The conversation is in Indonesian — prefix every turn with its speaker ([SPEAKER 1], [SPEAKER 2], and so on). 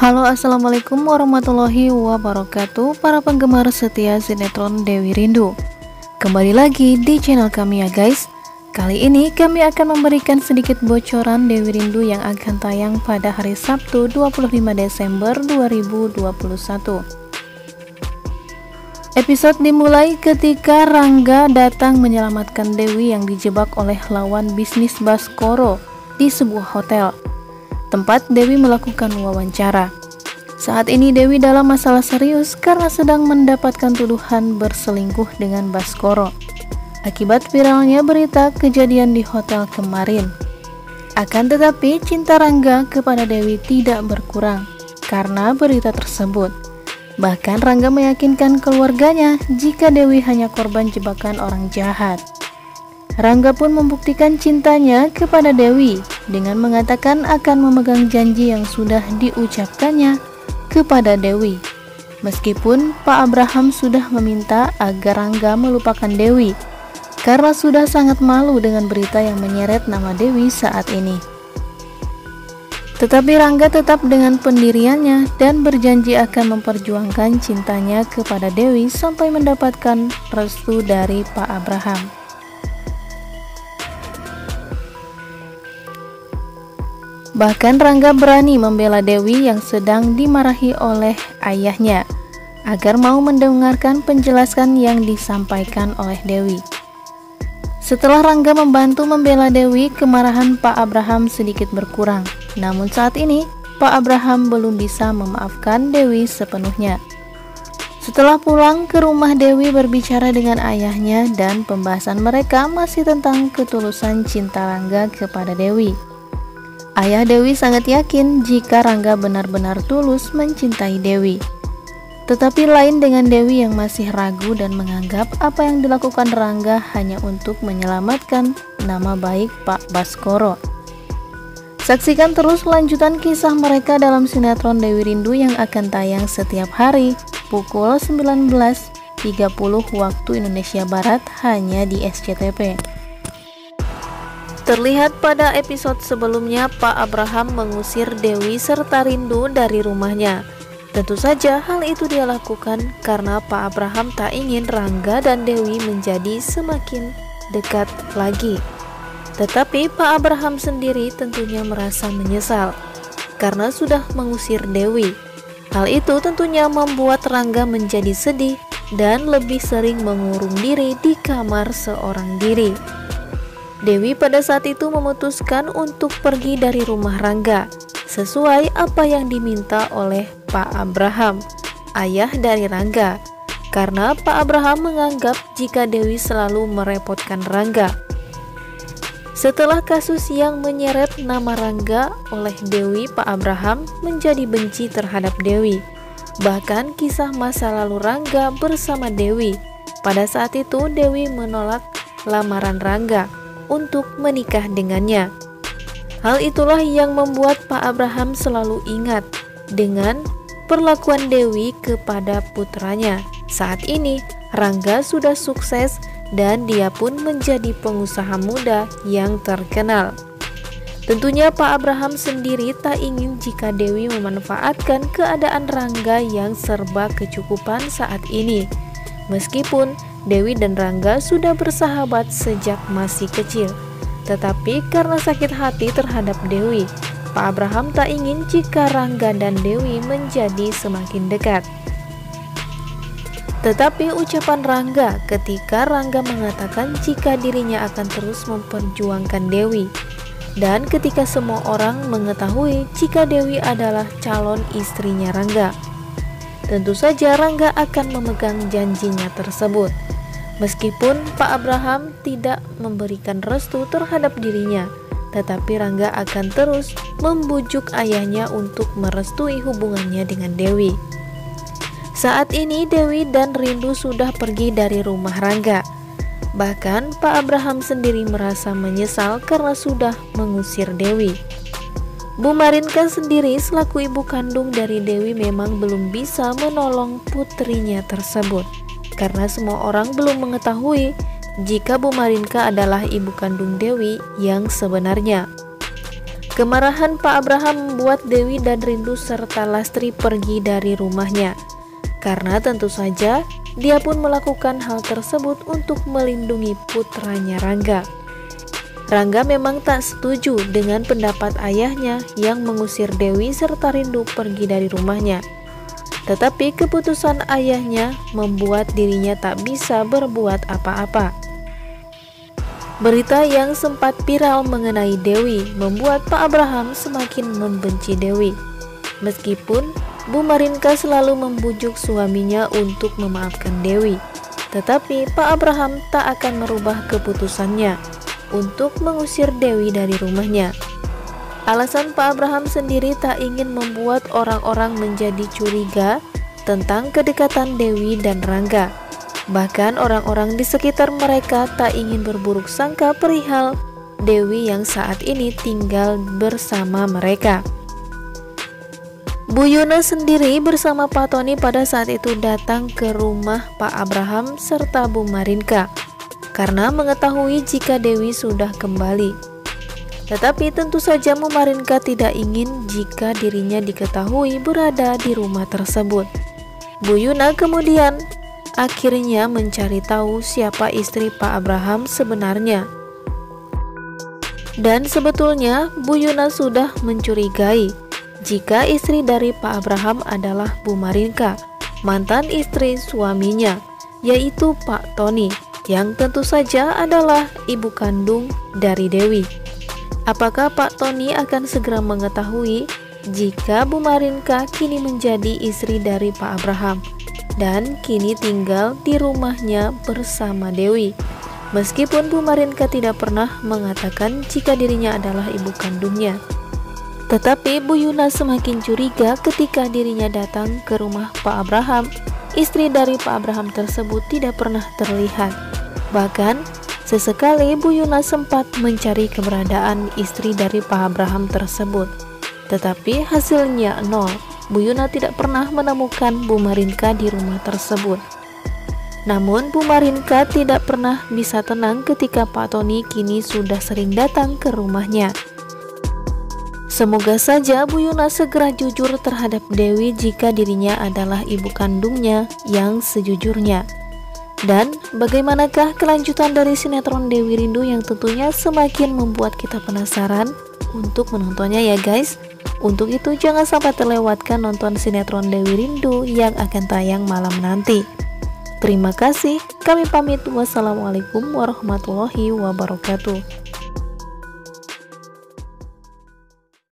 [SPEAKER 1] Halo, assalamualaikum warahmatullahi wabarakatuh. Para penggemar setia sinetron Dewi Rindu, kembali lagi di channel kami ya guys. Kali ini kami akan memberikan sedikit bocoran Dewi Rindu yang akan tayang pada hari Sabtu 25 Desember 2021. Episode dimulai ketika Rangga datang menyelamatkan Dewi yang dijebak oleh lawan bisnis Baskoro di sebuah hotel tempat Dewi melakukan wawancara. Saat ini Dewi dalam masalah serius karena sedang mendapatkan tuduhan berselingkuh dengan Baskoro akibat viralnya berita kejadian di hotel kemarin. Akan tetapi cinta Rangga kepada Dewi tidak berkurang karena berita tersebut. Bahkan Rangga meyakinkan keluarganya jika Dewi hanya korban jebakan orang jahat. Rangga pun membuktikan cintanya kepada Dewi dengan mengatakan akan memegang janji yang sudah diucapkannya kepada Dewi. Meskipun Pak Abraham sudah meminta agar Rangga melupakan Dewi karena sudah sangat malu dengan berita yang menyeret nama Dewi saat ini. Tetapi Rangga tetap dengan pendiriannya dan berjanji akan memperjuangkan cintanya kepada Dewi sampai mendapatkan restu dari Pak Abraham. Bahkan Rangga berani membela Dewi yang sedang dimarahi oleh ayahnya agar mau mendengarkan penjelasan yang disampaikan oleh Dewi. Setelah Rangga membantu membela Dewi, kemarahan Pak Abraham sedikit berkurang. Namun saat ini Pak Abraham belum bisa memaafkan Dewi sepenuhnya. Setelah pulang ke rumah, Dewi berbicara dengan ayahnya dan pembahasan mereka masih tentang ketulusan cinta Rangga kepada Dewi. Ayah Dewi sangat yakin jika Rangga benar-benar tulus mencintai Dewi. Tetapi lain dengan Dewi yang masih ragu dan menganggap apa yang dilakukan Rangga hanya untuk menyelamatkan nama baik Pak Baskoro. Saksikan terus lanjutan kisah mereka dalam sinetron Dewi Rindu yang akan tayang setiap hari pukul 19.30 waktu Indonesia Barat hanya di SCTV. Terlihat pada episode sebelumnya Pak Abraham mengusir Dewi serta Rindu dari rumahnya. Tentu saja hal itu dia lakukan karena Pak Abraham tak ingin Rangga dan Dewi menjadi semakin dekat lagi. Tetapi Pak Abraham sendiri tentunya merasa menyesal karena sudah mengusir Dewi. Hal itu tentunya membuat Rangga menjadi sedih dan lebih sering mengurung diri di kamar seorang diri. Dewi pada saat itu memutuskan untuk pergi dari rumah Rangga sesuai apa yang diminta oleh Pak Abraham, ayah dari Rangga, karena Pak Abraham menganggap jika Dewi selalu merepotkan Rangga. Setelah kasus yang menyeret nama Rangga oleh Dewi, Pak Abraham menjadi benci terhadap Dewi. Bahkan kisah masa lalu Rangga bersama Dewi. Pada saat itu Dewi menolak lamaran Rangga untuk menikah dengannya. Hal itulah yang membuat Pak Abraham selalu ingat dengan perlakuan Dewi kepada putranya. Saat ini Rangga sudah sukses dan dia pun menjadi pengusaha muda yang terkenal. Tentunya Pak Abraham sendiri tak ingin jika Dewi memanfaatkan keadaan Rangga yang serba kecukupan saat ini. Meskipun Dewi dan Rangga sudah bersahabat sejak masih kecil, tetapi karena sakit hati terhadap Dewi, Pak Abraham tak ingin jika Rangga dan Dewi menjadi semakin dekat. Tetapi ucapan Rangga ketika Rangga mengatakan jika dirinya akan terus memperjuangkan Dewi, dan ketika semua orang mengetahui jika Dewi adalah calon istrinya Rangga, tentu saja Rangga akan memegang janjinya tersebut. Meskipun Pak Abraham tidak memberikan restu terhadap dirinya, tetapi Rangga akan terus membujuk ayahnya untuk merestui hubungannya dengan Dewi. Saat ini Dewi dan Rindu sudah pergi dari rumah Rangga. Bahkan Pak Abraham sendiri merasa menyesal karena sudah mengusir Dewi. Bu Marinka sendiri selaku ibu kandung dari Dewi memang belum bisa menolong putrinya tersebut, karena semua orang belum mengetahui jika Bu Marinka adalah ibu kandung Dewi yang sebenarnya. Kemarahan Pak Abraham membuat Dewi dan Rindu serta Lastri pergi dari rumahnya. Karena tentu saja dia pun melakukan hal tersebut untuk melindungi putranya Rangga. Rangga memang tak setuju dengan pendapat ayahnya yang mengusir Dewi serta Rindu pergi dari rumahnya. Tetapi keputusan ayahnya membuat dirinya tak bisa berbuat apa-apa. Berita yang sempat viral mengenai Dewi membuat Pak Abraham semakin membenci Dewi. Meskipun Bu Marinka selalu membujuk suaminya untuk memaafkan Dewi, tetapi Pak Abraham tak akan merubah keputusannya untuk mengusir Dewi dari rumahnya. Alasan Pak Abraham sendiri tak ingin membuat orang-orang menjadi curiga tentang kedekatan Dewi dan Rangga. Bahkan orang-orang di sekitar mereka tak ingin berburuk sangka perihal Dewi yang saat ini tinggal bersama mereka. Bu Yuna sendiri bersama Pak Tony pada saat itu datang ke rumah Pak Abraham serta Bu Marinka karena mengetahui jika Dewi sudah kembali. Tetapi tentu saja Bu Marinka tidak ingin jika dirinya diketahui berada di rumah tersebut. Bu Yuna kemudian akhirnya mencari tahu siapa istri Pak Abraham sebenarnya. Dan sebetulnya Bu Yuna sudah mencurigai jika istri dari Pak Abraham adalah Bu Marinka, mantan istri suaminya, yaitu Pak Tony, yang tentu saja adalah ibu kandung dari Dewi. Apakah Pak Tony akan segera mengetahui jika Bu Marinka kini menjadi istri dari Pak Abraham dan kini tinggal di rumahnya bersama Dewi? Meskipun Bu Marinka tidak pernah mengatakan jika dirinya adalah ibu kandungnya, tetapi Bu Yuna semakin curiga ketika dirinya datang ke rumah Pak Abraham. Istri dari Pak Abraham tersebut tidak pernah terlihat. Bahkan sesekali Bu Yuna sempat mencari keberadaan istri dari Pak Abraham tersebut, tetapi hasilnya nol. Bu Yuna tidak pernah menemukan Bu Marinka di rumah tersebut. Namun Bu Marinka tidak pernah bisa tenang ketika Pak Tony kini sudah sering datang ke rumahnya. Semoga saja Bu Yuna segera jujur terhadap Dewi jika dirinya adalah ibu kandungnya yang sejujurnya. Dan bagaimanakah kelanjutan dari sinetron Dewi Rindu yang tentunya semakin membuat kita penasaran untuk menontonnya ya guys. Untuk itu jangan sampai terlewatkan nonton sinetron Dewi Rindu yang akan tayang malam nanti. Terima kasih, kami pamit. Wassalamualaikum warahmatullahi wabarakatuh.